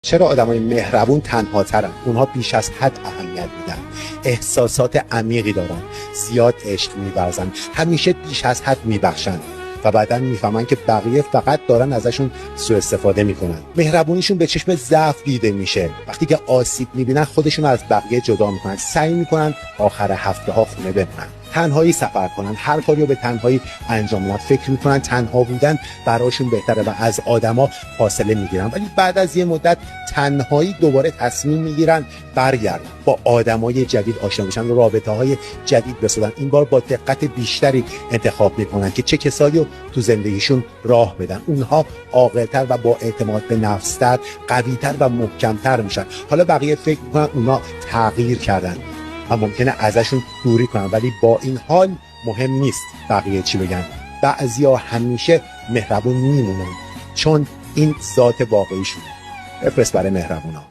چرا آدمای مهربون تنهاترن؟ اونها بیش از حد اهمیت میدن، احساسات عمیقی دارن، زیاد عشق می‌ورزن، همیشه بیش از حد میبخشن و بعداً میفهمن که بقیه فقط دارن ازشون سوء استفاده میکنن. مهربونیشون به چشم ضعف دیده میشه. وقتی که آسیب میبینن خودشون از بقیه جدا میکنن، سعی میکنن آخر هفته ها خونه بمونن، تنهایی سفر کنن، هر کاری رو به تنهایی انجام بدن، فکر میکنن تنها بودن براشون بهتره و از آدما فاصله میگیرن. ولی بعد از یه مدت تنهایی دوباره تصمیم میگیرن برگردن، با آدمای جدید آشنا بشن، رابطه‌های جدید بسازن. این بار با دقت بیشتری انتخاب میکنن که چه کسایی رو تو زندگیشون راه بدن. اونها عاقل‌تر و با اعتماد به نفس‌تر، قوی‌تر و محکم‌تر میشن. حالا بقیه فکر میکنن اونا تغییر کردن و ممکنه ازشون دوری کنن، ولی با این حال مهم نیست بقیه چی بگن. بعضیا همیشه مهربون میمونن چون این ذات واقعیشونه. بفرست برای مهربونا.